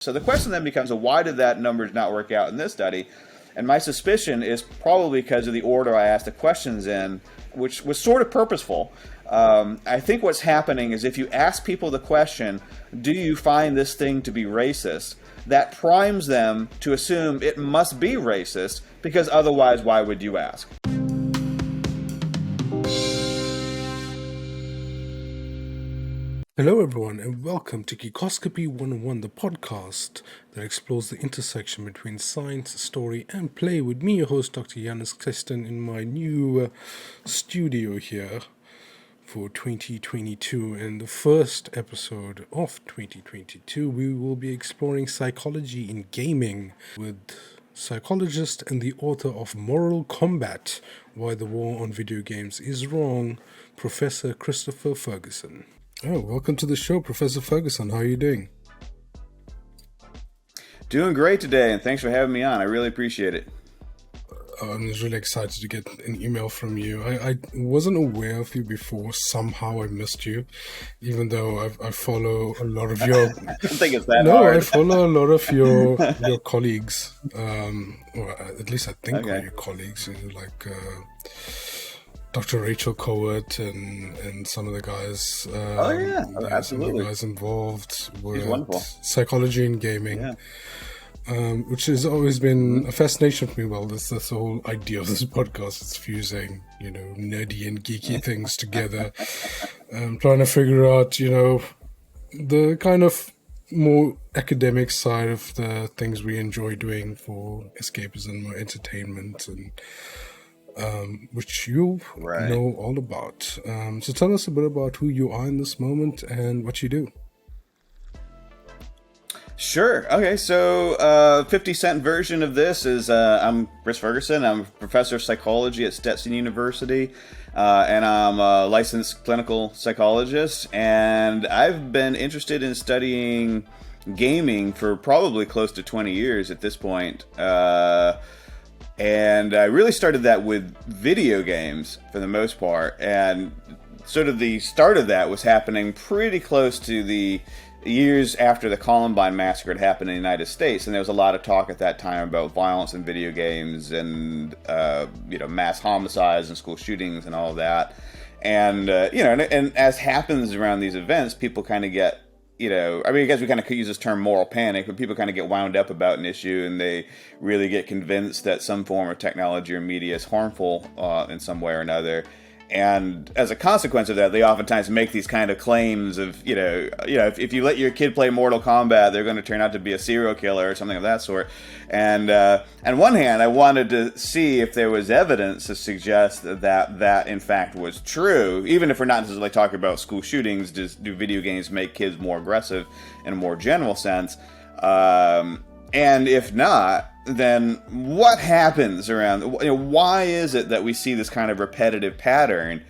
So the question then becomes, well, why did that number not work out in this study? And my suspicion is probably because of the order I asked the questions in, which was sort of purposeful. I think what's happening is if you ask people the question, do you find this thing to be racist? That primes them to assume it must be racist, because otherwise, why would you ask? Hello everyone and welcome to Geekoscopy 101, the podcast that explores the intersection between science, story and play with me, your host Dr. Yannis Keston, in my new studio here for 2022. In the first episode of 2022, we will be exploring psychology in gaming with psychologist and the author of Moral Combat, Why the War on Video Games is Wrong, Professor Christopher Ferguson. Oh, welcome to the show, Professor Ferguson. How are you doing? Doing great today, and thanks for having me on. I really appreciate it. I'm just really excited to get an email from you. I wasn't aware of you before. Somehow I missed you, even though I follow a lot of your... I don't think it's that hard. I follow a lot of your colleagues. Or at least I think all your colleagues, like... Dr. Rachel Cowart and some of the guys, absolutely. Some of the guys involved with psychology and gaming, which has always been a fascination for me. Well, that's the whole idea of this podcast. It's fusing, nerdy and geeky things together. Trying to figure out, the kind of more academic side of the things we enjoy doing for escapism or entertainment, and which you know all about. So tell us a bit about who you are in this moment and what you do. Sure. Okay, so 50-cent version of this is I'm Prof Ferguson. I'm a professor of psychology at Stetson University, and I'm a licensed clinical psychologist, and I've been interested in studying gaming for probably close to 20 years at this point. And I really started that with video games for the most part. And sort of the start of that was happening pretty close to the years after the Columbine massacre had happened in the United States. And there was a lot of talk at that time about violence in video games and, mass homicides and school shootings and all of that. And, and as happens around these events, people kind of get, I guess we kind of use this term moral panic, but people kind of get wound up about an issue and they really get convinced that some form of technology or media is harmful in some way or another. And as a consequence of that, they oftentimes make these kind of claims of, if you let your kid play Mortal Kombat, they're going to turn out to be a serial killer or something of that sort. And on one hand, I wanted to see if there was evidence to suggest that in fact was true, even if we're not necessarily talking about school shootings. Do video games make kids more aggressive in a more general sense? And if not, then what happens around, why is it that we see this kind of repetitive pattern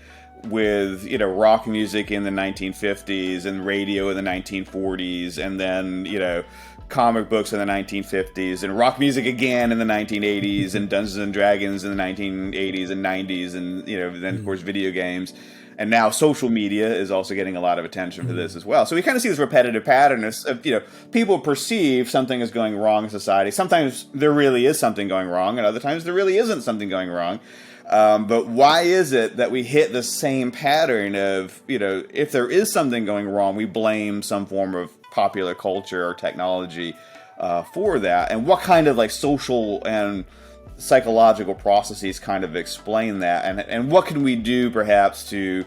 with, rock music in the 1950s and radio in the 1940s, and then, comic books in the 1950s and rock music again in the 1980s and Dungeons and Dragons in the 1980s and 90s, and, then of course video games. And now social media is also getting a lot of attention for this as well. So we kind of see this repetitive pattern of, people perceive something is going wrong in society. Sometimes there really is something going wrong, and other times there really isn't something going wrong. But why is it that we hit the same pattern of, if there is something going wrong, we blame some form of popular culture or technology for that? And what kind of social and psychological processes kind of explain that, and what can we do perhaps to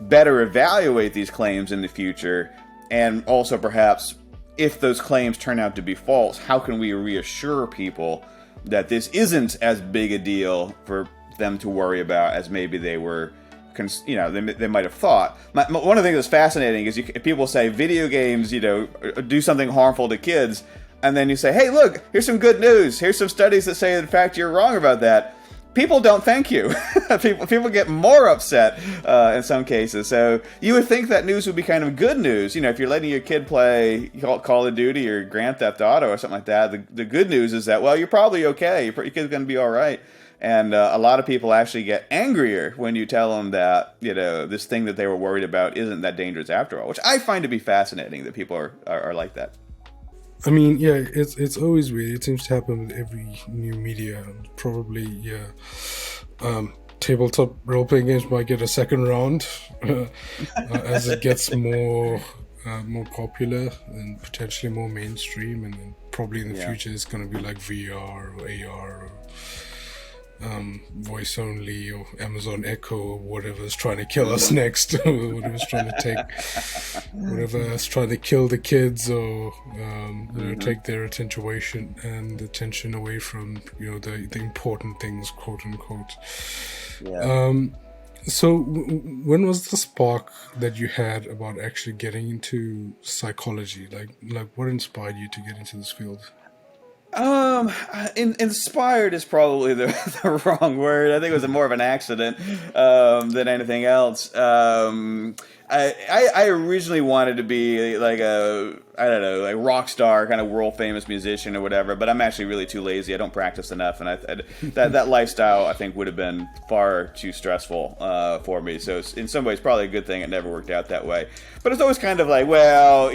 better evaluate these claims in the future, and also perhaps if those claims turn out to be false, how can we reassure people that this isn't as big a deal for them to worry about as maybe they were, they might have thought. One of the things that's fascinating is if people say video games, do something harmful to kids, and then you say, hey, look, here's some good news. Here's some studies that say, in fact, you're wrong about that. People don't thank you. people get more upset in some cases. So you would think that news would be kind of good news. If you're letting your kid play Call of Duty or Grand Theft Auto or something like that, the good news is that, well, you're probably okay. Your kid's going to be all right. And a lot of people actually get angrier when you tell them that, this thing that they were worried about isn't that dangerous after all, which I find to be fascinating that people are like that. I mean, yeah, it's always weird. It seems to happen with every new media. Probably, yeah. Tabletop role-playing games might get a second round as it gets more popular and potentially more mainstream, and then probably in the Yeah. future it's going to be like VR or AR or voice only or Amazon Echo or whatever's trying to kill us next, whatever's trying to kill the kids, or take their attention away from the important things, quote unquote. Yeah. So when was the spark that you had about actually getting into psychology? Like what inspired you to get into this field? Inspired is probably the wrong word. I think it was more of an accident than anything else. I originally wanted to be like like rock star, kind of world famous musician or whatever. But I'm actually really too lazy. I don't practice enough, and that lifestyle I think would have been far too stressful for me. So it's, in some ways, probably a good thing it never worked out that way. But it's always kind of like, well,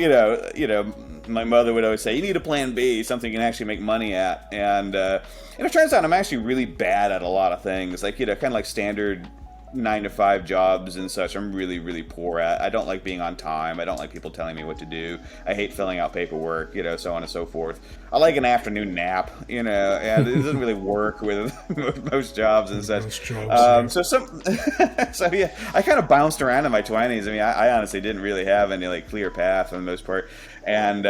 my mother would always say, you need a plan B, something you can actually make money at. And it turns out I'm actually really bad at a lot of things. Like, kind of like standard 9-to-5 jobs and such, I'm really, really poor at. I don't like being on time. I don't like people telling me what to do. I hate filling out paperwork, so on and so forth. I like an afternoon nap, and it doesn't really work with most jobs and such. So yeah, I kind of bounced around in my 20s. I mean, I honestly didn't really have any like clear path for the most part. And,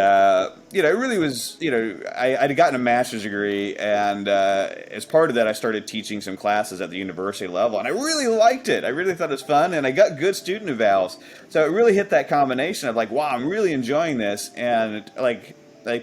it really was, I'd gotten a master's degree, and as part of that, I started teaching some classes at the university level, and I really liked it. I really thought it was fun, and I got good student evals. So it really hit that combination of like, wow, I'm really enjoying this, and like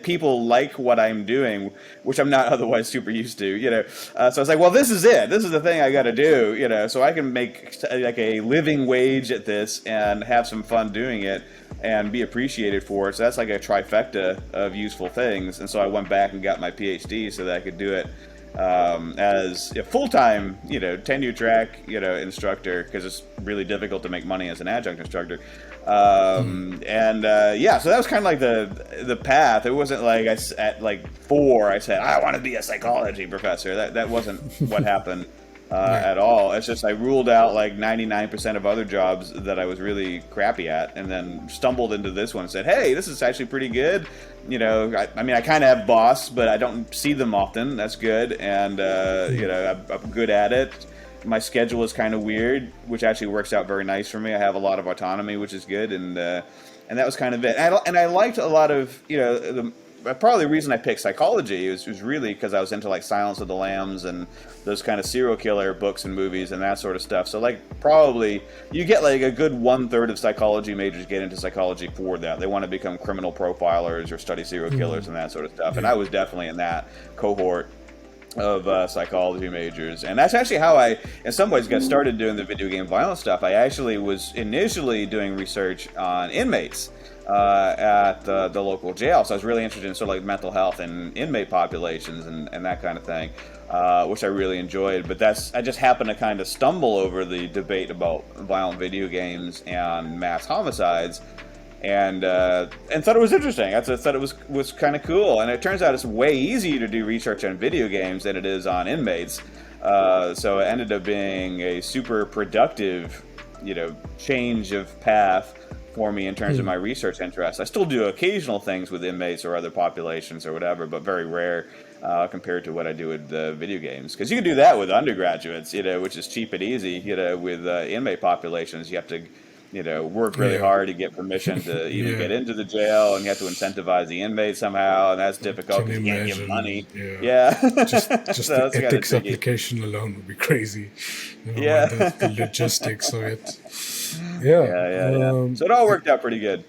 people like what I'm doing, which I'm not otherwise super used to, So I was like, well, this is it. This is the thing I got to do, so I can make like a living wage at this and have some fun doing it and be appreciated for it. So that's like a trifecta of useful things. And so I went back and got my PhD so that I could do it as a full-time, tenure track, instructor, because it's really difficult to make money as an adjunct instructor. So that was kind of like the path. It wasn't like at like 4 I said I want to be a psychology professor. That wasn't what happened at all. It's just I ruled out like 99% of other jobs that I was really crappy at, and then stumbled into this one and said, hey, this is actually pretty good. I mean, I kind of have boss, but I don't see them often. That's good, and I'm good at it. My schedule is kind of weird, which actually works out very nice for me. I have a lot of autonomy, which is good, and that was kind of it. And I liked a lot of, probably the reason I picked psychology was really because I was into like Silence of the Lambs and those kind of serial killer books and movies and that sort of stuff. So like probably you get like a good 1/3 of psychology majors get into psychology for that. They want to become criminal profilers or study serial killers and that sort of stuff. And I was definitely in that cohort of psychology majors, and that's actually how I in some ways got started doing the video game violence stuff. I actually was initially doing research on inmates at the local jail, so I was really interested in sort of like mental health and inmate populations and that kind of thing, which I really enjoyed. But I just happened to kind of stumble over the debate about violent video games and mass homicides, and thought it was interesting. I thought it was kind of cool, and it turns out it's way easier to do research on video games than it is on inmates. So it ended up being a super productive, change of path for me in terms of my research interests. I still do occasional things with inmates or other populations or whatever, but very rare compared to what I do with video games. Because you can do that with undergraduates, which is cheap and easy. With inmate populations, you have to work really hard to get permission to even get into the jail, and you have to incentivize the inmate somehow, and that's difficult because you can't give money. Just so the ethics application alone would be crazy. The logistics of it. So it all worked out pretty good.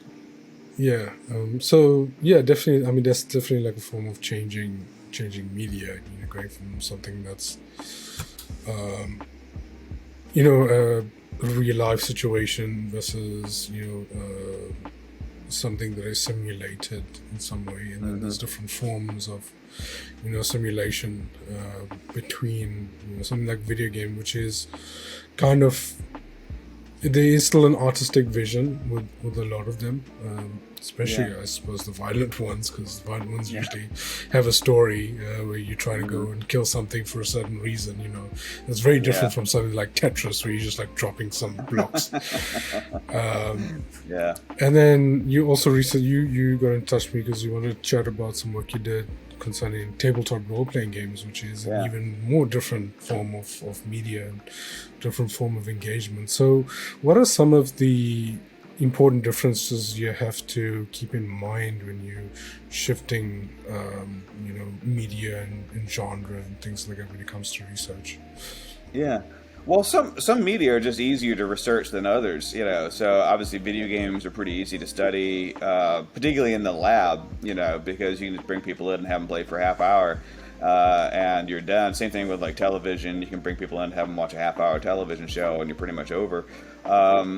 Definitely. I mean, that's definitely like a form of changing media. Going from something that's a real life situation versus something that is simulated in some way, and then there's different forms of simulation between something like video game, which is kind of there is still an artistic vision with a lot of them, especially I suppose the violent ones, because the violent ones usually have a story where you try to go and kill something for a certain reason. It's very different from something like Tetris, where you're just like dropping some blocks. And then you also recently you got in touch with me because you wanted to chat about some work you did concerning tabletop role-playing games, which is an even more different form of media and different form of engagement. So what are some of the important differences you have to keep in mind when you're shifting media and genre and things like that when it comes to research? Well, some media are just easier to research than others, So obviously, video games are pretty easy to study, particularly in the lab, because you can just bring people in and have them play for a half hour, and you're done. Same thing with like television; you can bring people in and have them watch a half-hour television show, and you're pretty much over.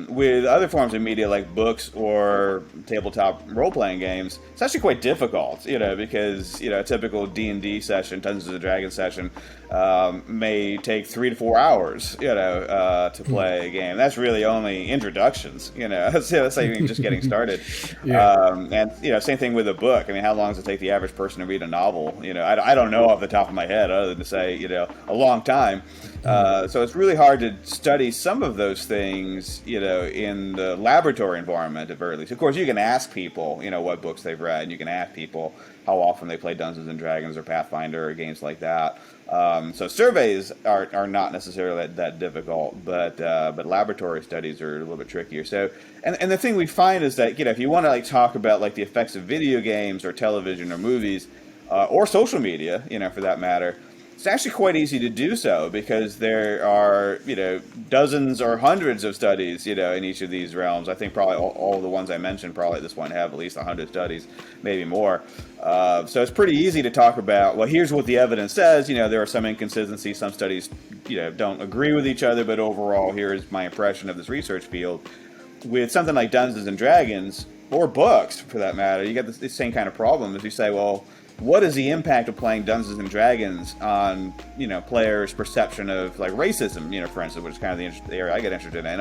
With other forms of media like books or tabletop role-playing games, it's actually quite difficult, because a typical D&D session, Dungeons and Dragons session, may take 3 to 4 hours, to play a game. That's really only introductions, That's not even just getting started. And same thing with a book. I mean, how long does it take the average person to read a novel? I don't know off the top of my head, other than to say, a long time. So it's really hard to study some of those things, in the laboratory environment at very least. Of course, you can ask people, what books they've read, and you can ask people how often they play Dungeons and Dragons or Pathfinder or games like that. So surveys are not necessarily that difficult, but laboratory studies are a little bit trickier. So, and the thing we find is that, if you want to talk about the effects of video games or television or movies, or social media, for that matter, it's actually quite easy to do so because there are, dozens or hundreds of studies, in each of these realms. I think probably all the ones I mentioned probably at this point have at least 100 studies, maybe more. So it's pretty easy to talk about, well, here's what the evidence says. There are some inconsistencies. Some studies, don't agree with each other, but overall, here is my impression of this research field. With something like Dungeons and Dragons, or books for that matter, you get the same kind of problem. If you say, well, what is the impact of playing Dungeons and Dragons on, players' perception of racism, for instance, which is kind of the area I get interested in,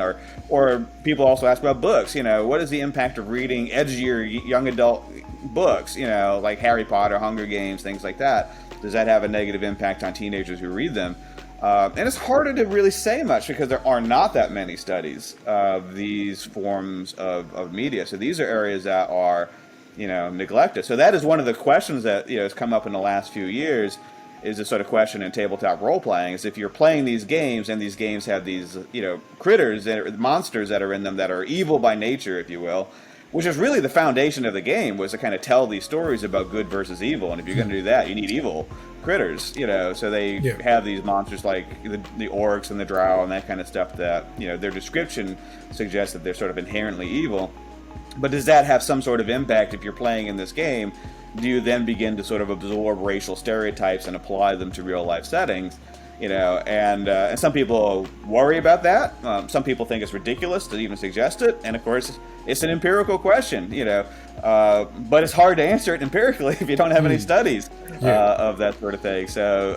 or people also ask about books, what is the impact of reading edgier young adult books, like Harry Potter, Hunger Games, things like that? Does that have a negative impact on teenagers who read them? And it's harder to really say much because there are not that many studies of these forms of media. So these are areas that are neglected. So that is one of the questions that has come up in the last few years, is the sort of question in tabletop role playing, is if you're playing these games and these games have these critters, monsters that are in them that are evil by nature, if you will, which is really the foundation of the game, was to kind of tell these stories about good versus evil. And if you're going to do that, you need evil critters, so they have these monsters like the orcs and the drow and that kind of stuff that their description suggests that they're sort of inherently evil. But does that have some sort of impact if you're playing in this game? Do you then begin to sort of absorb racial stereotypes and apply them to real life settings? And some people worry about that. Some people think it's ridiculous to even suggest it. And of course, it's an empirical question, but it's hard to answer it empirically if you don't have any studies of that sort of thing. So,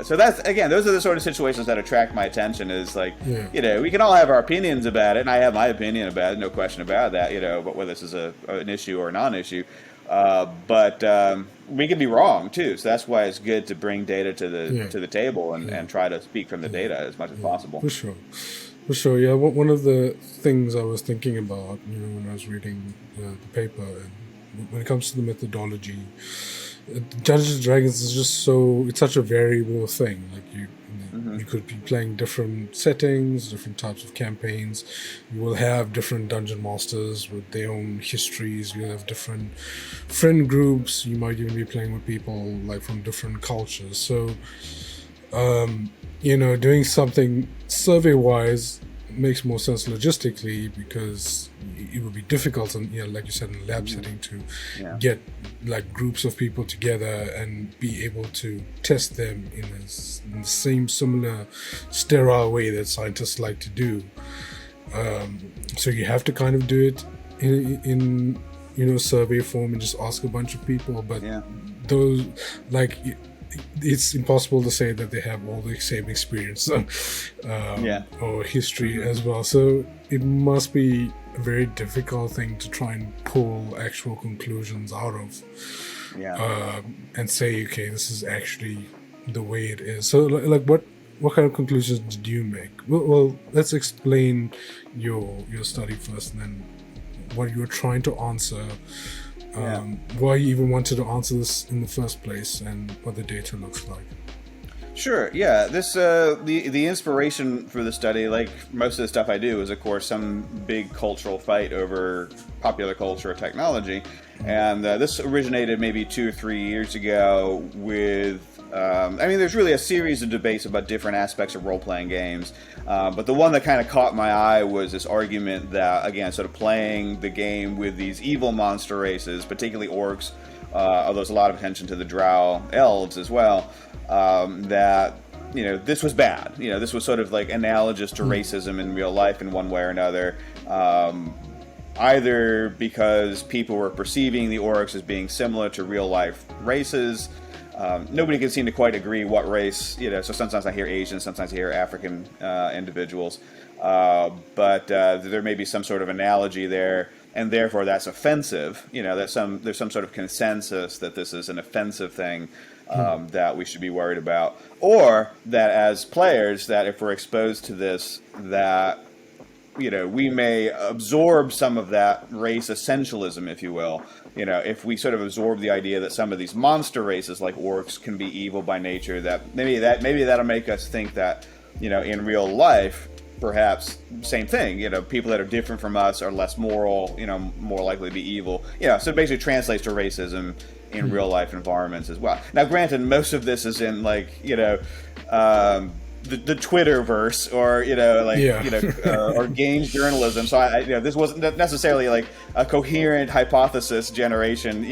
so that's, again, those are the sort of situations that attract my attention, is we can all have our opinions about it, and I have my opinion about it, no question about that, but whether this is an issue or a non-issue. But we can be wrong too, so that's why it's good to bring data to the table and try to speak from the data as much as possible. For sure. Yeah. One of the things I was thinking about, when I was reading the paper, and when it comes to the methodology, Dungeons and Dragons is just it's such a variable thing. Like you could be playing different settings, different types of campaigns. You will have different dungeon masters with their own histories. You have different friend groups. You might even be playing with people from different cultures. So, doing something survey-wise makes more sense logistically, because it would be difficult, and like you said, in a lab setting, to get groups of people together and be able to test them in the same similar sterile way that scientists like to do. So you have to kind of do it in survey form and just ask a bunch of people. But those it's impossible to say that they have all the same experience or history as well. So it must be a very difficult thing to try and pull actual conclusions out of, and say, okay, this is actually the way it is. So, like, what kind of conclusions did you make? Well, let's explain your study first, and then what you were trying to answer. Why you even wanted to answer this in the first place, and what the data looks like. Sure. Yeah. This the inspiration for the study, like most of the stuff I do, is of course some big cultural fight over popular culture or technology, and this originated maybe 2 or 3 years ago with. There's really a series of debates about different aspects of role-playing games, but the one that kind of caught my eye was this argument that, again, sort of playing the game with these evil monster races, particularly orcs, although there's a lot of attention to the drow elves as well, that, this was bad. This was sort of like analogous to racism in real life in one way or another, either because people were perceiving the orcs as being similar to real-life races. Nobody can seem to quite agree what race, so sometimes I hear Asian, sometimes I hear African individuals, but there may be some sort of analogy there, and therefore that's offensive, that there's some sort of consensus that this is an offensive thing that we should be worried about, or that as players, that if we're exposed to this, that we may absorb some of that race essentialism, if you will. If we sort of absorb the idea that some of these monster races like orcs can be evil by nature, that maybe that'll make us think that, in real life, perhaps same thing. People that are different from us are less moral, more likely to be evil. So it basically translates to racism in real life environments as well. Now, granted, most of this is in the Twitterverse, or or games journalism. So this wasn't necessarily like a coherent hypothesis generation,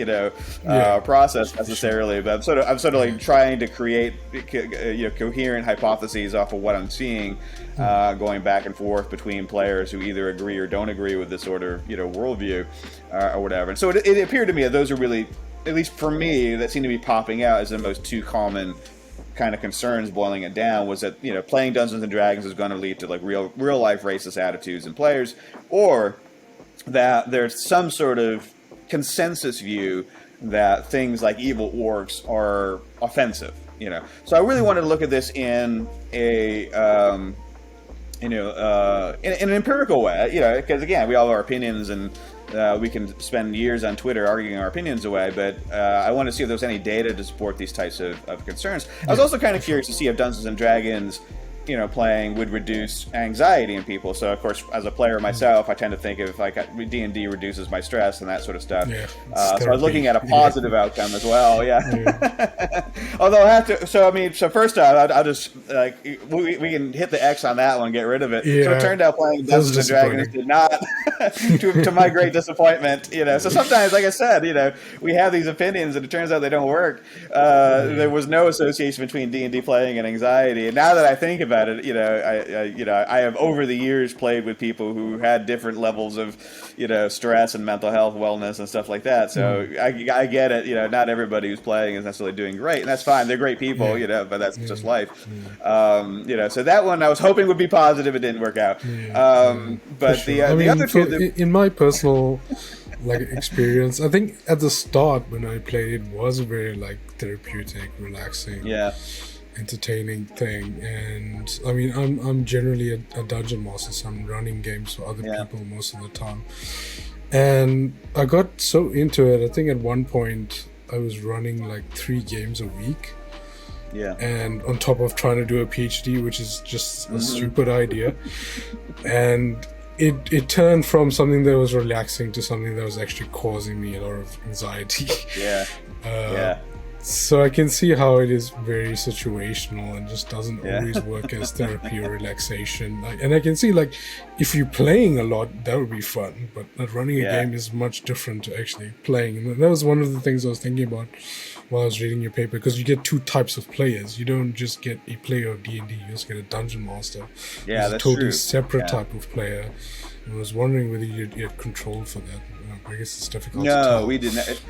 process necessarily. But I'm sort of like trying to create coherent hypotheses off of what I'm seeing, going back and forth between players who either agree or don't agree with this sort of worldview or whatever. And so it appeared to me that those are really, at least for me, that seem to be popping out as the most two common kind of concerns, boiling it down, was that playing Dungeons and Dragons is going to lead to like real life racist attitudes in players, or that there's some sort of consensus view that things like evil orcs are offensive. So I really wanted to look at this in a in an empirical way, because again, we all have our opinions, and we can spend years on Twitter arguing our opinions away, but I want to see if there's any data to support these types of concerns. I was also kind of curious to see if Dungeons and Dragons, playing would reduce anxiety in people. So, of course, as a player myself, I tend to think of like D&D reduces my stress and that sort of stuff. So I was looking at a positive outcome as well. Although I have to. So first off, I'll just we can hit the X on that one, get rid of it. So it turned out playing Dungeons and Dragons did not, to my great disappointment. So sometimes, like I said, we have these opinions, and it turns out they don't work. There was no association between D&D playing and anxiety, and now that I think about it, I have over the years played with people who had different levels of, stress and mental health, wellness, and stuff like that. So I get it. Not everybody who's playing is necessarily doing great, and that's fine. They're great people, but that's just life. So that one I was hoping would be positive. It didn't work out. But sure. the other two, in my personal experience, I think at the start when I played, it was a very therapeutic, relaxing, entertaining thing. And I'm generally a dungeon master, so I'm running games for other people most of the time, and I got so into it. I think at one point I was running 3 games a week, and on top of trying to do a PhD, which is just a stupid idea. And it turned from something that was relaxing to something that was actually causing me a lot of anxiety. So I can see how it is very situational and just doesn't always work as therapy or relaxation. And I can see if you're playing a lot, that would be fun, but running a game is much different to actually playing. And that was one of the things I was thinking about while I was reading your paper, because you get 2 types of players. You don't just get a player of D&D, you just get a dungeon master. Yeah, that's a totally separate type of player. I was wondering whether you had control for that. I guess it's difficult to tell. We didn't.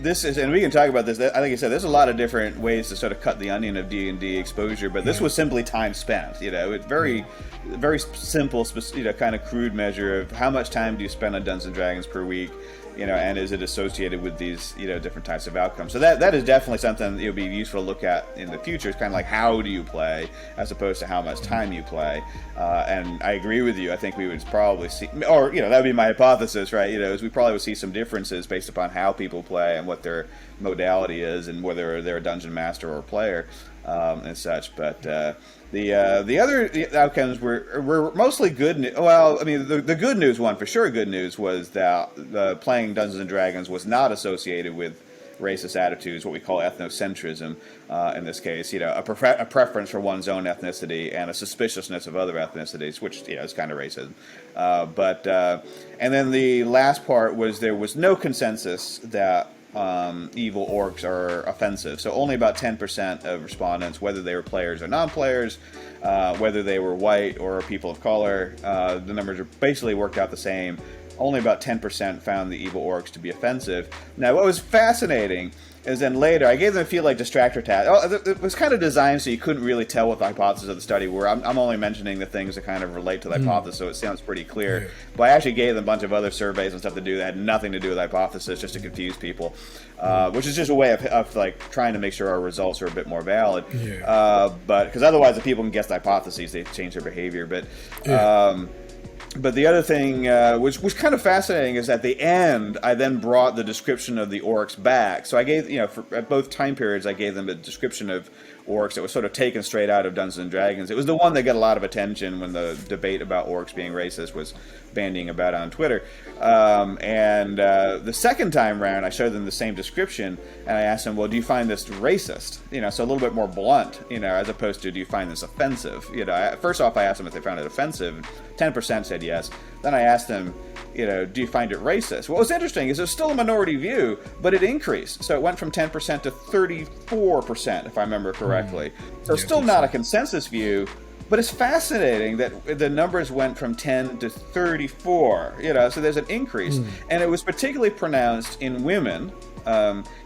this is, and we can talk about this. I think you said there's a lot of different ways to sort of cut the onion of D&D exposure, but this was simply time spent. It's very simple, kind of crude measure of how much time do you spend on Dungeons and Dragons per week, and is it associated with these, different types of outcomes. So that is definitely something that it'll be useful to look at in the future. It's kind of like, how do you play as opposed to how much time you play. And I agree with you. I think we would probably see, or, that would be my hypothesis, right? Is we probably would see some differences based upon how people play and what their modality is and whether they're a dungeon master or a player, and such. But the other outcomes were mostly good. Well, I mean, the good news one, for sure good news, was that playing Dungeons and Dragons was not associated with racist attitudes, what we call ethnocentrism in this case, a preference for one's own ethnicity and a suspiciousness of other ethnicities, which, is kind of racism. And then the last part was there was no consensus that evil orcs are offensive. So only about 10% of respondents, whether they were players or non-players, whether they were white or people of color, the numbers are basically worked out the same. Only about 10% found the evil orcs to be offensive. Now, what was fascinating is then later, I gave them a few distractor tasks. It was kind of designed so you couldn't really tell what the hypothesis of the study were. I'm only mentioning the things that kind of relate to the hypothesis, so it sounds pretty clear. Yeah. But I actually gave them a bunch of other surveys and stuff to do that had nothing to do with the hypothesis, just to confuse people, which is just a way of trying to make sure our results are a bit more valid. Yeah. But because otherwise, if people can guess the hypotheses, they change their behavior. But But the other thing, which was kind of fascinating, is at the end, I then brought the description of the orcs back. So I gave, at both time periods, I gave them a description of orcs that was sort of taken straight out of Dungeons and Dragons. It was the one that got a lot of attention when the debate about orcs being racist was bandying about on Twitter. The second time round, I showed them the same description, and I asked them, well, do you find this racist? So a little bit more blunt, as opposed to, do you find this offensive? First off, I asked them if they found it offensive. 10% said yes. Then I asked them, do you find it racist? What was interesting is it was still a minority view, but it increased. So it went from 10% to 34%, if I remember correctly. So still not a consensus view, but it's fascinating that the numbers went from 10 to 34, so there's an increase. And it was particularly pronounced in women,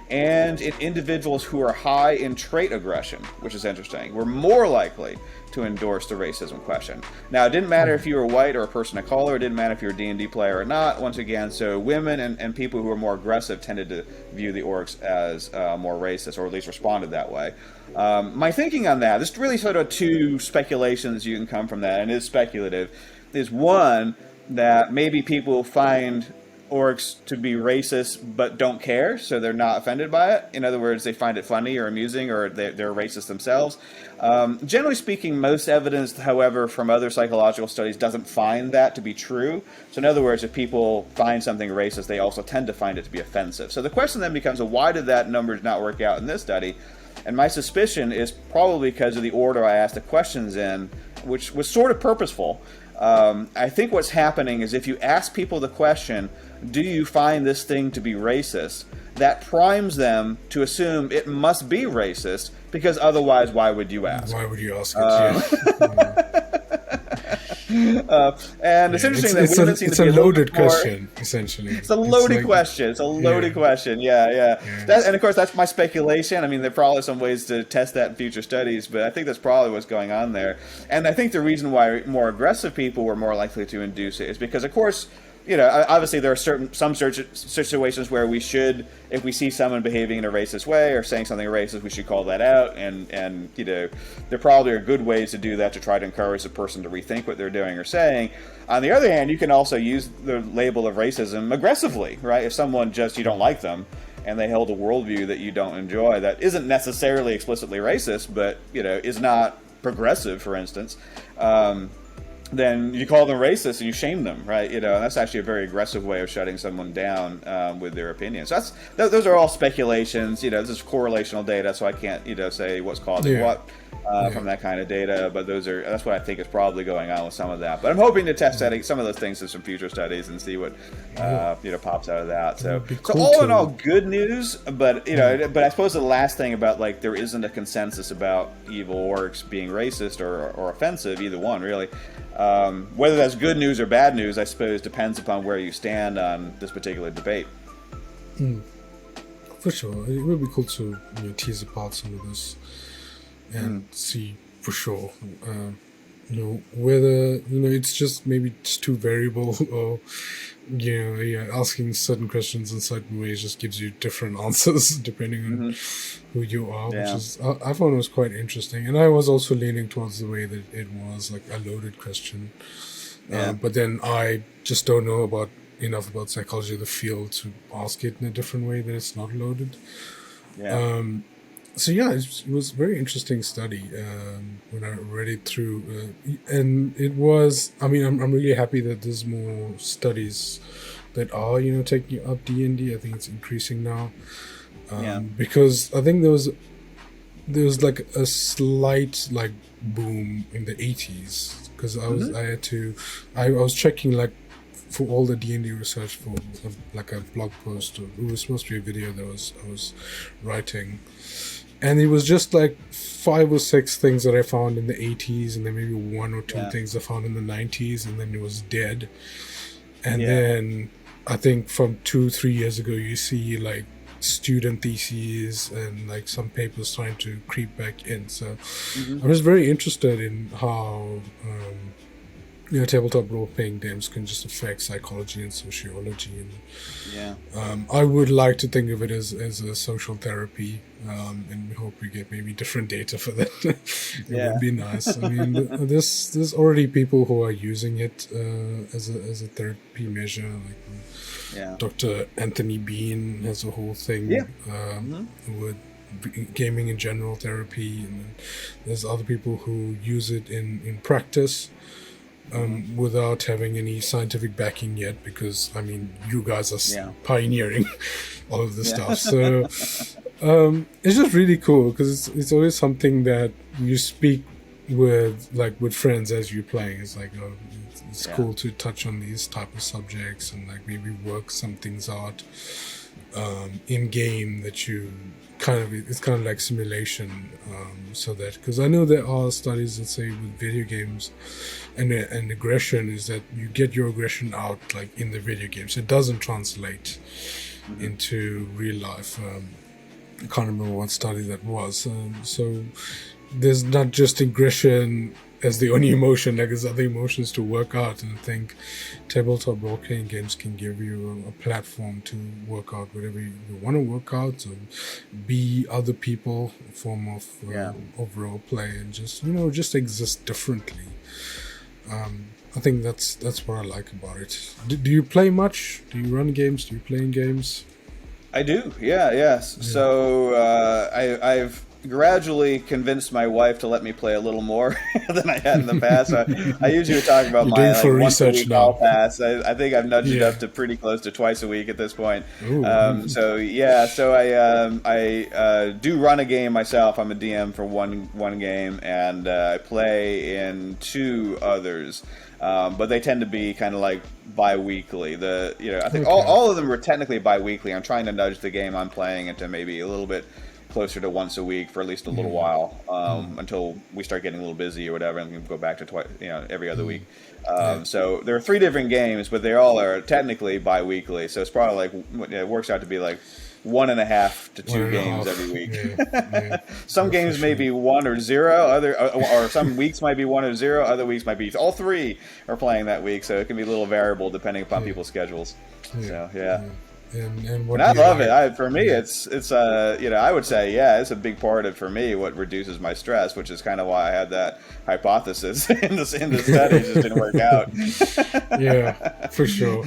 and in individuals who are high in trait aggression, which is interesting. We're more likely to endorse the racism question. Now, it didn't matter if you were white or a person of color. It didn't matter if you were a D&D player or not, once again. So women and people who were more aggressive tended to view the orcs as more racist, or at least responded that way. My thinking on that, there's really sort of two speculations you can come from that, and it is speculative, is one, that maybe people find orcs to be racist but don't care, so they're not offended by it. In other words, they find it funny or amusing, or they're racist themselves. Generally speaking, most evidence, however, from other psychological studies doesn't find that to be true. So in other words, if people find something racist, they also tend to find it to be offensive. So the question then becomes, well, why did that number not work out in this study? And my suspicion is probably because of the order I asked the questions in, which was sort of purposeful. I think what's happening is if you ask people the question, do you find this thing to be racist? That primes them to assume it must be racist, because otherwise, why would you ask? Why would you ask it? And it's interesting that women seem to be a loaded question, essentially. It's a loaded question. It's a loaded question. Yeah. And of course, that's my speculation. I mean, there are probably some ways to test that in future studies, but I think that's probably what's going on there. And I think the reason why more aggressive people were more likely to induce it is because, of course, obviously there are some situations where we should, if we see someone behaving in a racist way or saying something racist, we should call that out. And there probably are good ways to do that to try to encourage the person to rethink what they're doing or saying. On the other hand, you can also use the label of racism aggressively, right? If someone you don't like them and they hold a worldview that you don't enjoy that isn't necessarily explicitly racist, but, is not progressive, for instance, then you call them racist and you shame them, right? And that's actually a very aggressive way of shutting someone down with their opinions. So those are all speculations. This is correlational data, so I can't, say what's causing what from that kind of data. But that's what I think is probably going on with some of that. But I'm hoping to test some of those things in some future studies and see what pops out of that. So all in all, good news. But but I suppose the last thing about there isn't a consensus about evil orcs being racist or offensive, either one really. Whether that's good news or bad news, I suppose, depends upon where you stand on this particular debate. for sure. It would be cool to tease apart some of this and see for sure. Whether it's just maybe it's too variable, or asking certain questions in certain ways just gives you different answers depending on who you are, which is I found it was quite interesting. And I was also leaning towards the way that it was like a loaded question, but then I just don't know enough about psychology of the field to ask it in a different way that it's not loaded. So yeah, it was a very interesting study when I read it through, and it was. I mean, I'm really happy that there's more studies that are taking up D&D. I think it's increasing now, because I think there was like a slight like boom in the 80s, because I was checking like for all the D&D research for like a blog post. It was supposed to be a video that I was writing. And it was just like 5 or 6 things that I found in the 80s, and then maybe 1 or 2 things I found in the 90s, and then it was dead. And then I think from 2-3 years ago, you see like student theses and like some papers trying to creep back in. So I was very interested in how tabletop role-playing games can just affect psychology and sociology, and I would like to think of it as a social therapy, and we hope we get maybe different data for that. It would be nice. I mean, there's already people who are using it as a therapy measure, like Dr. Anthony Bean has a whole thing with gaming in general therapy, and then there's other people who use it in practice. Without having any scientific backing yet, because I mean, you guys are pioneering all of this stuff. So it's just really cool, because it's always something that you speak with friends as you're playing. It's like it's cool to touch on these type of subjects and like maybe work some things out in game that you it's kind of like simulation, so that, because I know there are studies that say with video games and aggression is that you get your aggression out like in the video games. It doesn't translate into real life. I can't remember what study that was. So there's not just aggression as the only emotion, like there's other emotions to work out, and I think tabletop role-playing games can give you a platform to work out whatever you want to work out, so be other people, a form of role play, and just exist differently. I think that's what I like about it. Do you play much? Do you run games? Do you play in games? I do, yes. So I've gradually convinced my wife to let me play a little more than I had in the past. I usually talk about my like, once a week now. Pass. I think I've nudged it up to pretty close to twice a week at this point. So I do run a game myself. I'm a DM for one game, and I play in 2 others. But they tend to be kind of like bi-weekly. I think all of them are technically bi-weekly. I'm trying to nudge the game I'm playing into maybe a little bit closer to once a week for at least a little while, until we start getting a little busy or whatever, and we can go back to every other week. So there are 3 different games, but they all are technically bi-weekly. So it's probably like it works out to be like 1.5 to 2 games every week. Some games may be 1 or 0, or some weeks might be 1 or 0, other weeks might be all 3 are playing that week. So it can be a little variable depending upon people's schedules. So And I love it. For me, it's I would say it's a big part of, for me, what reduces my stress, which is kind of why I had that hypothesis in the study. It just didn't work out. Yeah, for sure.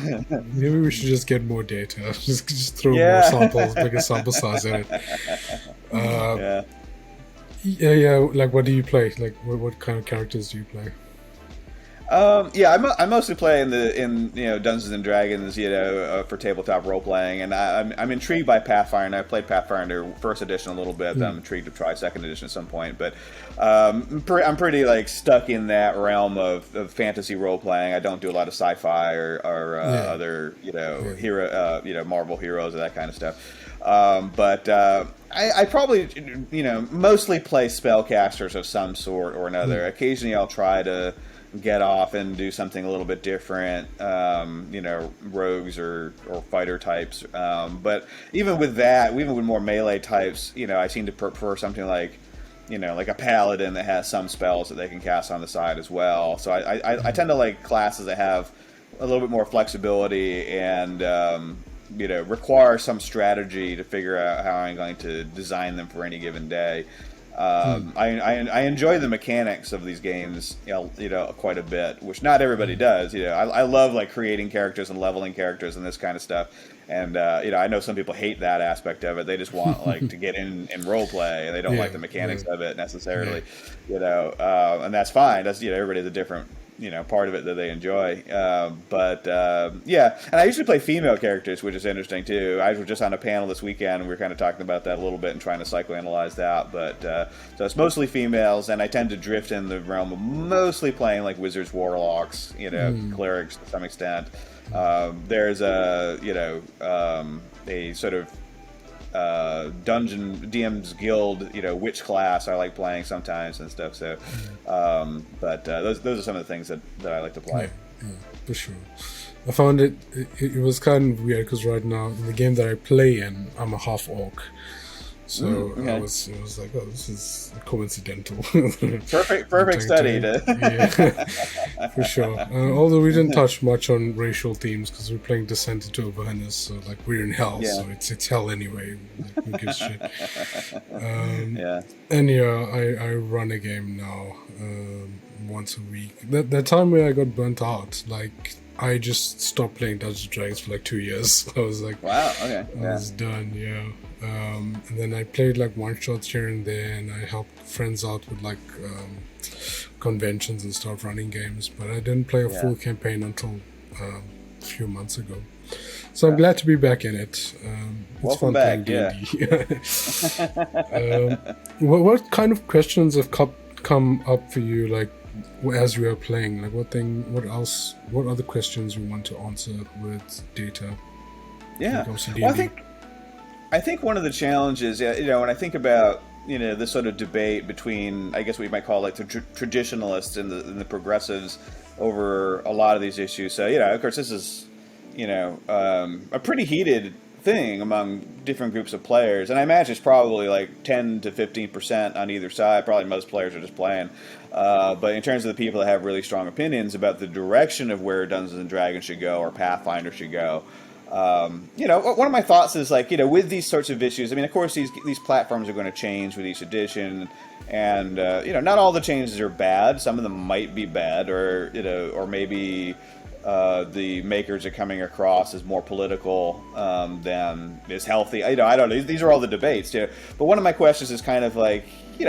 Maybe we should just get more data. Just throw more samples, bigger sample size in it. Like, what do you play? Like, what kind of characters do you play? I mostly play in Dungeons and Dragons, for tabletop role playing, and I'm intrigued by Pathfinder. I played Pathfinder first edition a little bit. I'm intrigued to try second edition at some point, but I'm pretty like stuck in that realm of fantasy role playing. I don't do a lot of sci-fi or other hero Marvel heroes or that kind of stuff. But I probably mostly play spellcasters of some sort or another. Occasionally I'll try to get off and do something a little bit different, rogues or fighter types. But even with that, even with more melee types, I seem to prefer something like a paladin that has some spells that they can cast on the side as well. So I tend to like classes that have a little bit more flexibility and require some strategy to figure out how I'm going to design them for any given day. I enjoy the mechanics of these games, quite a bit, which not everybody does. I love like creating characters and leveling characters and this kind of stuff. And I know some people hate that aspect of it. They just want like to get in and role play, and they don't like the mechanics of it necessarily. And that's fine. That's everybody has a different part of it that they enjoy. And I usually play female characters, which is interesting too. I was just on a panel this weekend, and we were kind of talking about that a little bit and trying to psychoanalyze that. But so it's mostly females, and I tend to drift in the realm of mostly playing like wizards, warlocks, clerics to some extent. There's a sort of dungeon DM's guild, witch class I like playing sometimes and stuff. So, those are some of the things that I like to play. Yeah, for sure. I found it was kind of weird because right now in the game that I play in, I'm a half orc. So okay. it was like, oh, this is coincidental. Perfect study to for sure. Although we didn't touch much on racial themes because we're playing Descent into Avernus, so like we're in hell, so it's hell anyway. Like, who gives a shit? And I run a game now once a week. That time where I got burnt out, like I just stopped playing Dungeons and Dragons for like 2 years. I was like, wow, okay, I was done, and then I played like one-shots here and there, and I helped friends out with like conventions and stuff, running games, but I didn't play a full campaign until a few months ago. So I'm glad to be back in it. It's Welcome fun back, playing D&D. What kind of questions have come up for you, like as you are playing? Like what other questions you want to answer with data? Yeah, well, I think one of the challenges, when I think about this sort of debate between, I guess what you might call like the traditionalists and the progressives over a lot of these issues. So of course this is a pretty heated thing among different groups of players, and I imagine it's probably like 10 to 15% on either side. Probably most players are just playing, but in terms of the people that have really strong opinions about the direction of where Dungeons and Dragons should go or Pathfinder should go. One of my thoughts is like, with these sorts of issues, I mean, of course, these platforms are going to change with each edition, and not all the changes are bad. Some of them might be bad, or maybe the makers are coming across as more political than is healthy. I don't know. These are all the debates. But one of my questions is kind of like,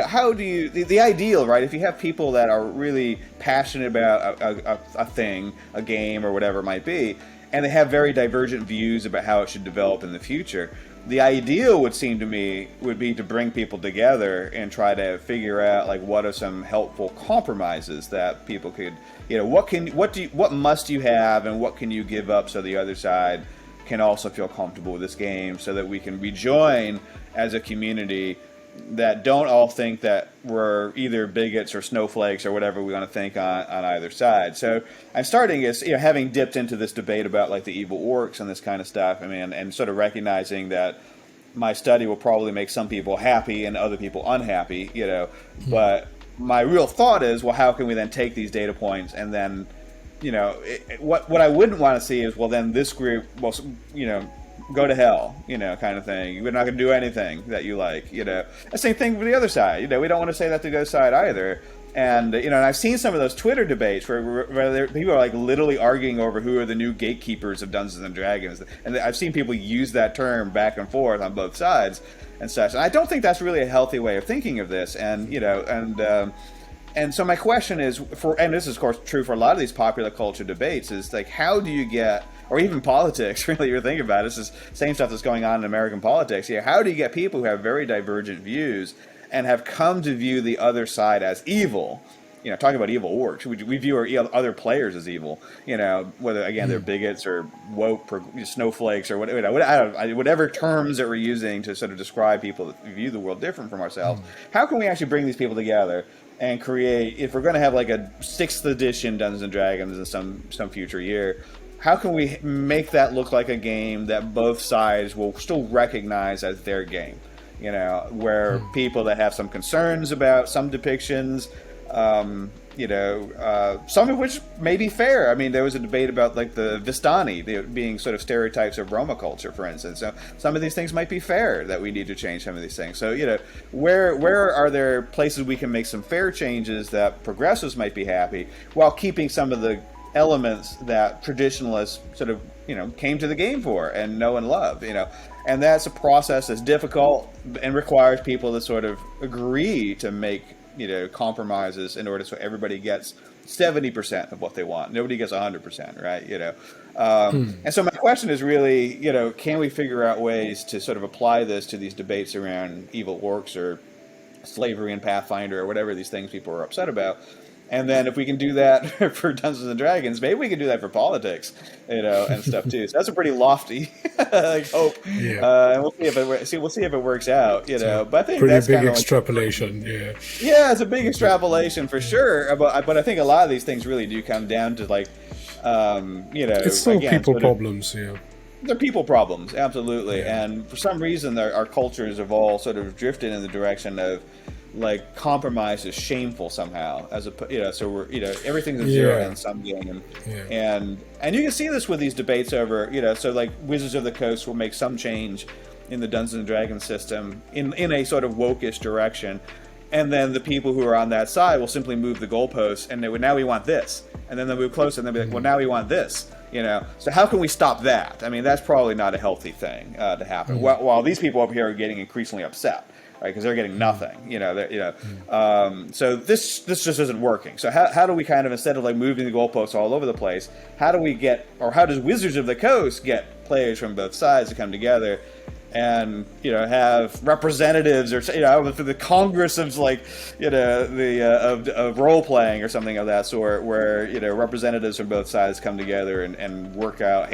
how do you the ideal, right? If you have people that are really passionate about a thing, a game, or whatever it might be, and they have very divergent views about how it should develop in the future, the ideal would seem to me would be to bring people together and try to figure out like what are some helpful compromises that people could, what must you have and what can you give up so the other side can also feel comfortable with this game, so that we can rejoin as a community that don't all think that we're either bigots or snowflakes or whatever we want to think on either side. So I'm starting as, having dipped into this debate about like the evil orcs and this kind of stuff, I mean, and sort of recognizing that my study will probably make some people happy and other people unhappy, but my real thought is, well, how can we then take these data points and then, what I wouldn't want to see is, well, then this group, well, go to hell, kind of thing. We're not going to do anything that you like, The same thing with the other side. We don't want to say that to the other side either. And, and I've seen some of those Twitter debates where people are like literally arguing over who are the new gatekeepers of Dungeons and Dragons. And I've seen people use that term back and forth on both sides and such. And I don't think that's really a healthy way of thinking of this. And, and so my question is, and this is of course true for a lot of these popular culture debates, is like, how do you get, or even politics, really, you're thinking about it, this is the same stuff that's going on in American politics. How do you get people who have very divergent views and have come to view the other side as evil, talking about evil orcs, we view our other players as evil. Whether again they're bigots or woke or snowflakes or whatever terms that we're using to sort of describe people that view the world different from ourselves. How can we actually bring these people together and create, if we're going to have like a 6th edition Dungeons and Dragons in some future year, how can we make that look like a game that both sides will still recognize as their game? Where people that have some concerns about some depictions, some of which may be fair. I mean, there was a debate about like the Vistani being sort of stereotypes of Roma culture, for instance. So some of these things might be fair that we need to change some of these things. So, where are there places we can make some fair changes that progressives might be happy while keeping some of the elements that traditionalists sort of came to the game for and know and love, and that's a process that's difficult and requires people to sort of agree to make compromises in order so everybody gets 70% of what they want. Nobody gets 100%, right? And so my question is really, can we figure out ways to sort of apply this to these debates around evil orcs or slavery in Pathfinder or whatever these things people are upset about? And then if we can do that for Dungeons and Dragons, maybe we can do that for politics, and stuff too. So that's a pretty lofty hope. Yeah. And we'll see if it works out, But I think that's pretty big extrapolation. Yeah, it's a big extrapolation for sure. But I think a lot of these things really do come down to it's still people problems. Yeah. They're people problems, absolutely. Yeah. And for some reason, our cultures have all sort of drifted in the direction of like compromise is shameful somehow, so we're everything's a zero in some game, and you can see this with these debates over so like Wizards of the Coast will make some change in the Dungeons and Dragons system in a sort of wokish direction, and then the people who are on that side will simply move the goalposts and they would now we want this, and then they'll move closer and they'll be like, well, now we want this. So how can we stop that? I mean, that's probably not a healthy thing to happen. While these people over here are getting increasingly upset. Right, because they're getting nothing, So this just isn't working. So how do we kind of, instead of like moving the goalposts all over the place, how does Wizards of the Coast get players from both sides to come together and have representatives or through the Congress of of role playing or something of that sort, where representatives from both sides come together and work out.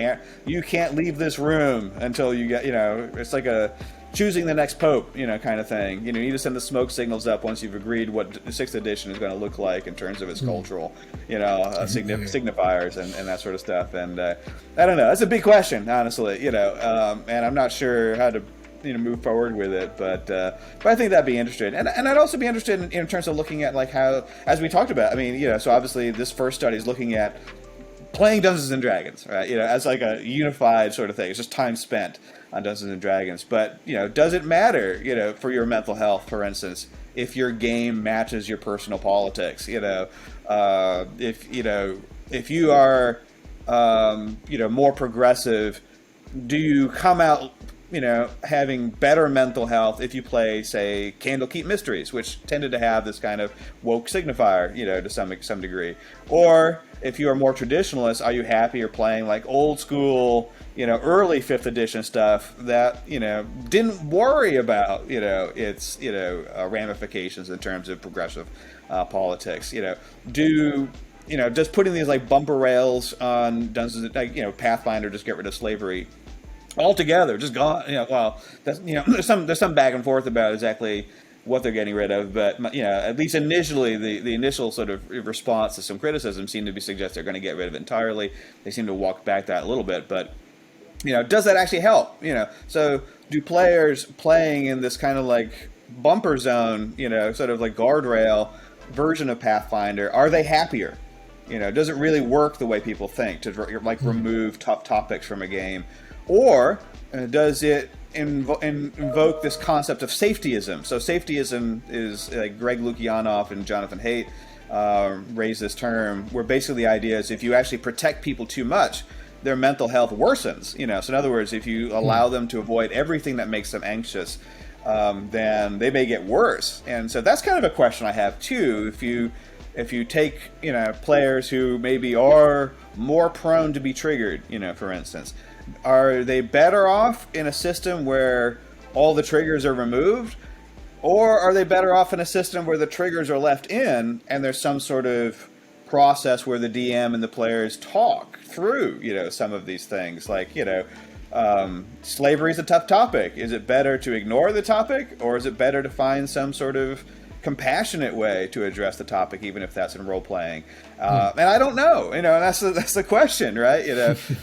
You can't leave this room until you get it's like a choosing the next pope, kind of thing. You need to send the smoke signals up once you've agreed what the 6th edition is going to look like in terms of its cultural, signifiers and that sort of stuff. And I don't know. That's a big question, honestly. And I'm not sure how to move forward with it, but I think that'd be interesting. And I'd also be interested in terms of looking at like how, as we talked about. I mean, so obviously this first study is looking at playing Dungeons and Dragons, right? As like a unified sort of thing. It's just time spent on Dungeons and Dragons. But does it matter, for your mental health, for instance, if your game matches your personal politics? If you are more progressive, do you come out having better mental health if you play, say, Candlekeep Mysteries, which tended to have this kind of woke signifier, to some degree? Or if you are more traditionalist, are you happier playing like old school, early 5th edition stuff that, didn't worry about, its, ramifications in terms of progressive politics? Does putting these like bumper rails on Dungeons, Pathfinder, just get rid of slavery altogether, just gone? That's, there's some back and forth about exactly what they're getting rid of, but at least initially, the initial sort of response to some criticism seemed to be suggest they're going to get rid of it entirely. They seem to walk back that a little bit, but does that actually help? So do players playing in this kind of like bumper zone, sort of like guardrail version of Pathfinder, are they happier? Does it really work the way people think to like remove tough topics from a game, or does it invoke this concept of safetyism? So safetyism is Greg Lukianoff and Jonathan Haidt raised this term, where basically the idea is if you actually protect people too much, their mental health worsens. So in other words, if you allow them to avoid everything that makes them anxious, then they may get worse. And so that's kind of a question I have too. If you take players who maybe are more prone to be triggered, for instance, are they better off in a system where all the triggers are removed, Or are they better off in a system where the triggers are left in and there's some sort of process where the DM and the players talk through, some of these things? Like, slavery is a tough topic. Is it better to ignore the topic, or is it better to find some sort of compassionate way to address the topic, even if that's in role playing? And I don't know. That's the question, right?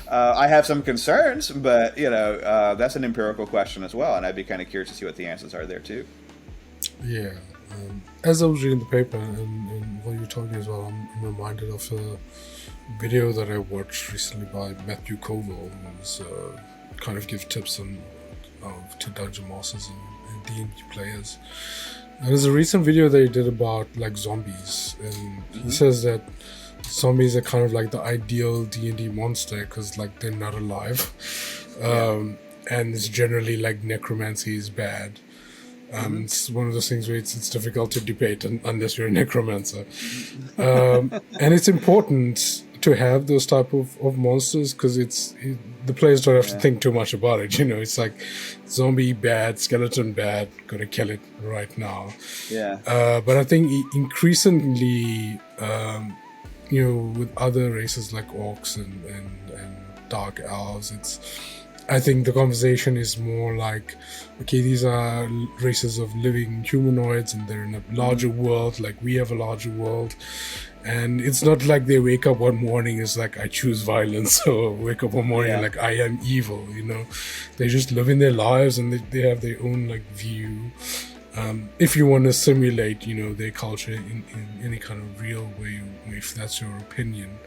I have some concerns, but that's an empirical question as well, and I'd be kind of curious to see what the answers are there too. Yeah. As I was reading the paper and while you're talking as well, I'm reminded of a video that I watched recently by Matthew Koval, who's kind of give tips on to dungeon masters and D&D players. And there's a recent video they did about like zombies, and he says that zombies are kind of like the ideal D&D monster because like they're not alive, and it's generally like necromancy is bad. It's one of those things where it's difficult to debate unless you're a necromancer. And it's important to have those type of monsters because the players don't have to think too much about it. It's like zombie bad, skeleton bad, gotta kill it right now. Yeah. But I think increasingly, with other races like orcs and dark elves, I think the conversation is more like, okay, these are races of living humanoids and they're in a larger world, like we have a larger world. And it's not like they wake up one morning, it's like, I choose violence, or wake up one morning like, I am evil, They just live in their lives and they have their own like view. If you want to simulate, their culture in any kind of real way, if that's your opinion.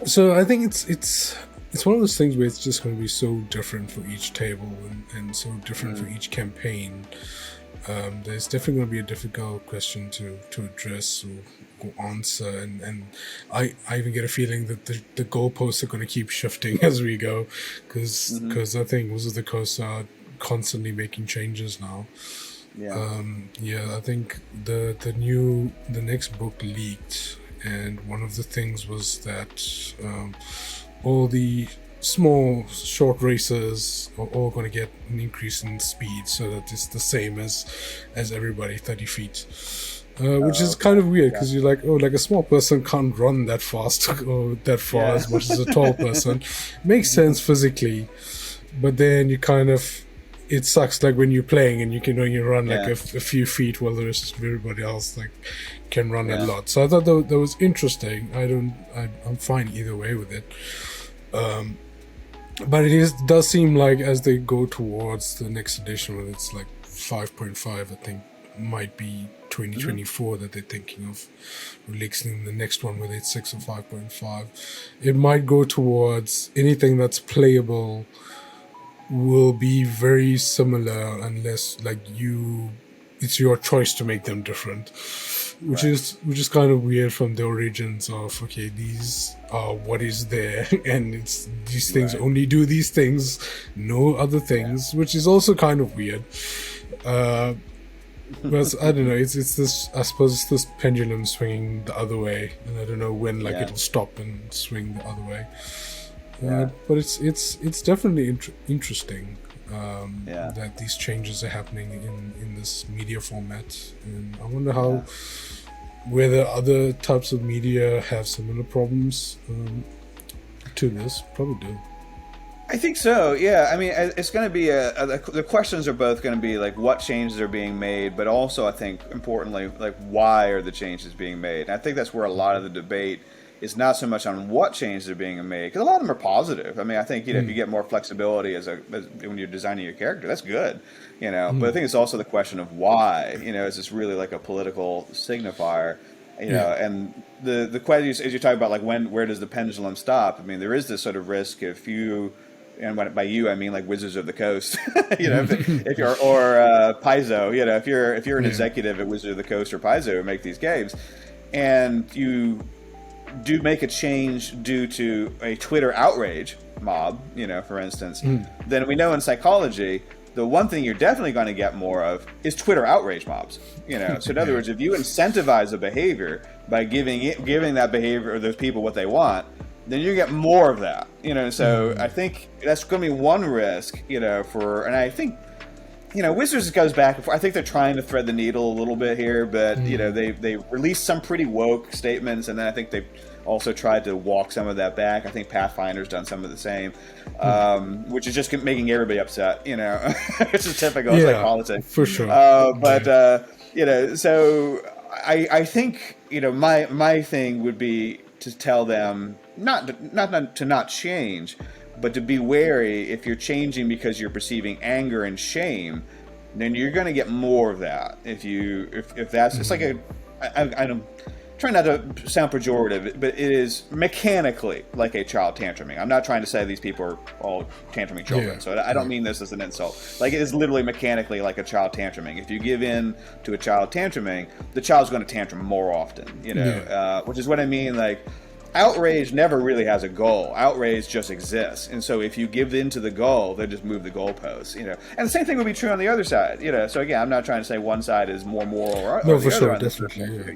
So I think it's one of those things where it's just going to be so different for each table and so different for each campaign. There's definitely going to be a difficult question to address or answer, and I even get a feeling that the goalposts are going to keep shifting as we go, because I think Wizards of the Coast are constantly making changes now. I think the next book leaked, and one of the things was that all the small short races are all going to get an increase in speed so that it's the same as everybody, 30 feet, which is kind of weird because you're like, like a small person can't run that fast or that far as much as a tall person. Makes sense physically, but then you kind of, it sucks like when you're playing and you can only run like a few feet while the rest of everybody else like can run a lot. So I thought that was interesting. I'm fine either way with it. But it does seem like as they go towards the next edition, when it's like 5.5, I think might be 2024 that they're thinking of releasing the next one, whether it's 6 or 5.5. It might go towards anything that's playable will be very similar unless like it's your choice to make them different, which is kind of weird from the origins of, okay, these are what is there and it's these things only do these things, no other things, which is also kind of weird. But I don't know, it's this, I suppose it's this pendulum swinging the other way, and I don't know when it'll stop and swing the other way. But it's definitely interesting that these changes are happening in this media format, and I wonder how whether other types of media have similar problems to this. Probably do. I think so. Yeah, I mean, it's going to be the questions are both going to be like what changes are being made, but also I think importantly, like why are the changes being made? And I think that's where a lot of the debate is, not so much on what changes are being made, because a lot of them are positive. I mean, I think if you get more flexibility as when you're designing your character, that's good, But I think it's also the question of why. Is this really like a political signifier? And the question is, as you talk about like where does the pendulum stop? I mean, there is this sort of risk if you, and by you I mean like Wizards of the Coast, if you're or Paizo, if you're an executive at Wizards of the Coast or Paizo who make these games, and you do make a change due to a Twitter outrage mob, for instance, then we know in psychology the one thing you're definitely going to get more of is Twitter outrage mobs. So in other words, if you incentivize a behavior by giving that behavior or those people what they want, then you get more of that. So I think that's going to be one risk, and I think Wizards goes back and forth. I think they're trying to thread the needle a little bit here, but they released some pretty woke statements, and then I think they also tried to walk some of that back. I think Pathfinder's done some of the same, which is just making everybody upset. It's just typical. It's like politics for sure. So I think my thing would be to tell them not to not change, but to be wary. If you're changing because you're perceiving anger and shame, then you're going to get more of that. If that's it's like I'm trying not to sound pejorative, but it is mechanically like a child tantruming. I'm not trying to say these people are all tantruming children, so I don't mean this as an insult. Like, it is literally mechanically like a child tantruming. If you give in to a child tantruming, the child's going to tantrum more often, which is what I mean. Like, outrage never really has a goal. Outrage just exists. And so if you give in to the goal, they just move the goalposts, And the same thing would be true on the other side, So again, I'm not trying to say one side is more moral or no, for the sure, other. definitely.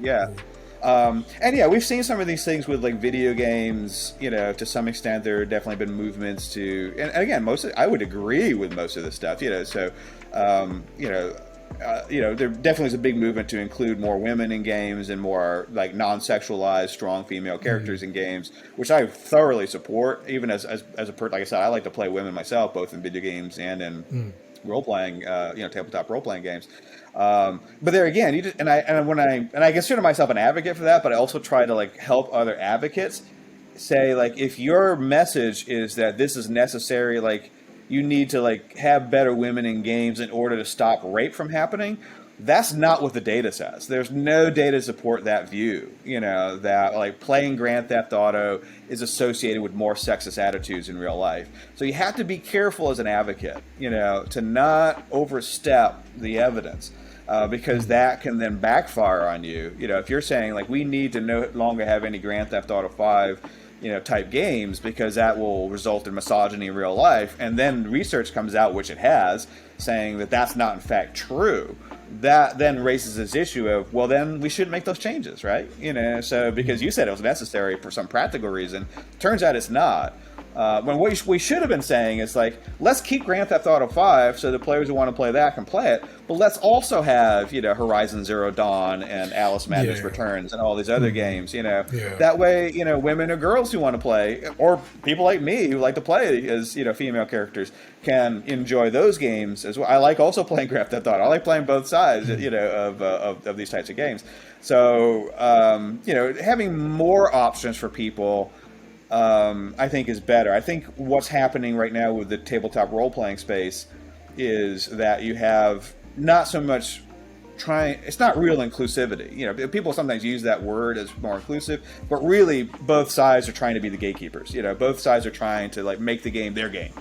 We've seen some of these things with like video games. To some extent, there have definitely been movements to, and again, I would agree with most of this stuff. There definitely is a big movement to include more women in games and more like non-sexualized, strong female characters in games, which I thoroughly support. Even as a person, like I said, I like to play women myself, both in video games and in role-playing, tabletop role-playing games. But there again, I consider myself an advocate for that, but I also try to like help other advocates say, like, if your message is that this is necessary, like you need to like have better women in games in order to stop rape from happening, that's not what the data says. There's no data to support that view, that like playing Grand Theft Auto is associated with more sexist attitudes in real life. So you have to be careful as an advocate, to not overstep the evidence. Because that can then backfire on you. If you're saying like we need to no longer have any Grand Theft Auto 5, type games because that will result in misogyny in real life, and then research comes out, which it has, saying that that's not in fact true, that then raises this issue of, well, then we shouldn't make those changes, right? So because you said it was necessary for some practical reason, turns out it's not. When what we should have been saying is like, let's keep Grand Theft Auto 5 so the players who want to play that can play it, but let's also have, Horizon Zero Dawn and Alice Madness Returns and all these other games, That way, women or girls who want to play, or people like me who like to play as, female characters, can enjoy those games as well. I like also playing Grand Theft Auto. I like playing both sides, of these types of games. So, having more options for people, I think is better. I think what's happening right now with the tabletop role-playing space is that you have not so much it's not real inclusivity. People sometimes use that word as more inclusive, but really both sides are trying to be the gatekeepers. Both sides are trying to like make the game their game.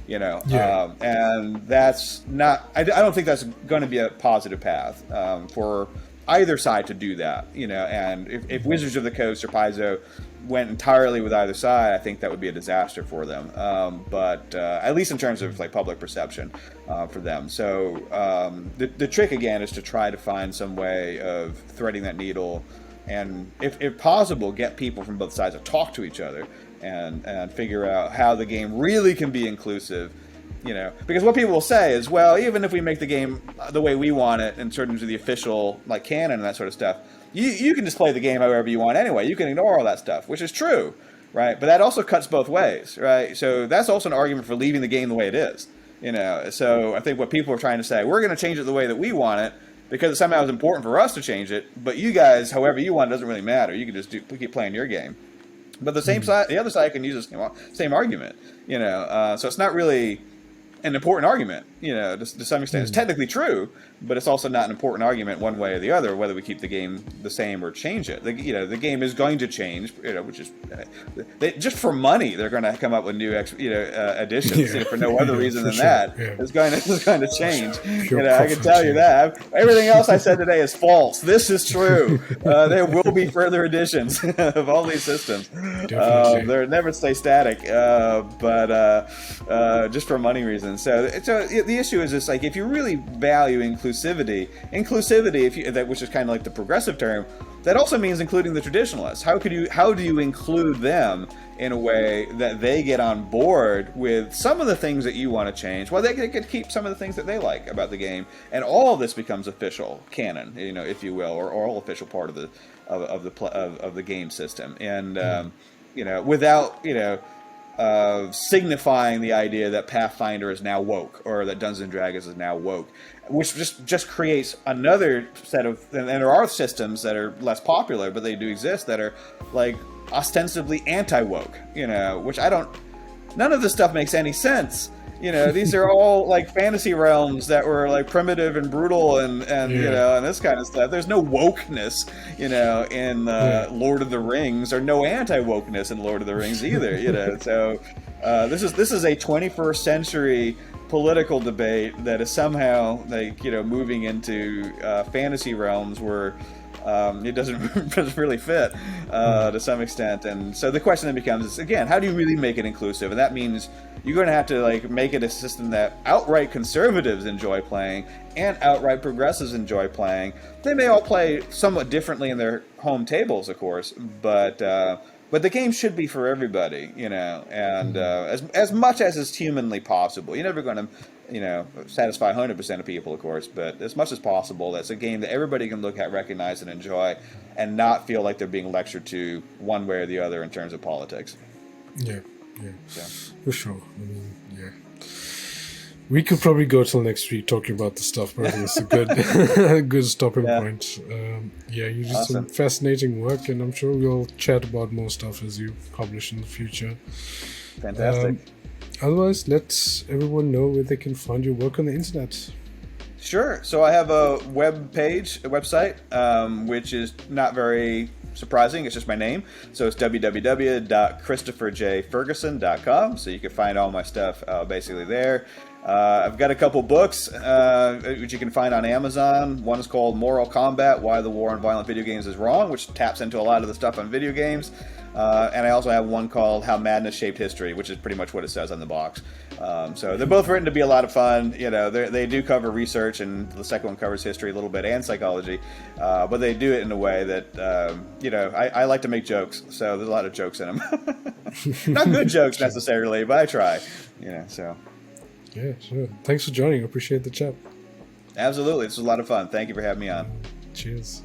And that's not, I don't think that's going to be a positive path for either side to do that, and if Wizards of the Coast or Paizo went entirely with either side, I think that would be a disaster for them. But at least in terms of like public perception for them. So the trick again is to try to find some way of threading that needle, and if possible, get people from both sides to talk to each other and figure out how the game really can be inclusive. Because what people will say is, well, even if we make the game the way we want it in terms of the official like canon and that sort of stuff, you can just play the game however you want anyway. You can ignore all that stuff, which is true, right? But that also cuts both ways, right? So that's also an argument for leaving the game the way it is, So I think what people are trying to say, we're going to change it the way that we want it because it somehow is important for us to change it, but you guys, however you want it, doesn't really matter. You can just keep playing your game. But the same side, the other side can use the same argument, So it's not really an important argument, to some extent. It's technically true, but it's also not an important argument one way or the other, whether we keep the game the same or change it. The game is going to change, which is just for money. They're going to come up with new, additions for no other reason than that. It's going to change. I can tell you that. Everything else I said today is false. This is true. There will be further additions of all these systems. They'll never stay static, but just for money reasons. And so the issue is just like, if you really value inclusivity, which is kind of like the progressive term, that also means including the traditionalists. How do you include them in a way that they get on board with some of the things that you want to change, while they could keep some of the things that they like about the game, and all of this becomes official canon, if you will, or all official part of the game system, and without signifying the idea that Pathfinder is now woke, or that Dungeons and Dragons is now woke, which just creates another set of, and there are systems that are less popular, but they do exist, that are like ostensibly anti-woke, which none of this stuff makes any sense. These are all like fantasy realms that were like primitive and brutal and this kind of stuff. There's no wokeness, in Lord of the Rings, or no anti-wokeness in Lord of the Rings either. So this is a 21st century political debate that is somehow like moving into fantasy realms where it doesn't really fit to some extent. And so the question then becomes, again, how do you really make it inclusive? And that means you're going to have to like make it a system that outright conservatives enjoy playing and outright progressives enjoy playing. They may all play somewhat differently in their home tables, of course, but the game should be for everybody, and as much as is humanly possible. You're never going to satisfy 100% of people, of course, but as much as possible, that's a game that everybody can look at, recognize, and enjoy, and not feel like they're being lectured to one way or the other in terms of politics. Yeah, for sure. I mean, yeah. We could probably go till next week talking about the stuff, but it's a good stopping point. You do some fascinating work, and I'm sure we'll chat about more stuff as you publish in the future. Fantastic. Otherwise, let everyone know where they can find your work on the internet. Sure. So I have a website, which is not very surprising. It's just my name. So it's www.christopherjferguson.com. So you can find all my stuff basically there. I've got a couple books which you can find on Amazon. One is called Moral Combat: Why the War on Violent Video Games is Wrong, which taps into a lot of the stuff on video games. And I also have one called How Madness Shaped History, which is pretty much what it says on the box. So they're both written to be a lot of fun. They do cover research, and the second one covers history a little bit and psychology. But they do it in a way that, I like to make jokes. So there's a lot of jokes in them. Not good jokes necessarily, but I try. So. Yeah, sure. Thanks for joining. I appreciate the chat. Absolutely. This was a lot of fun. Thank you for having me on. Cheers.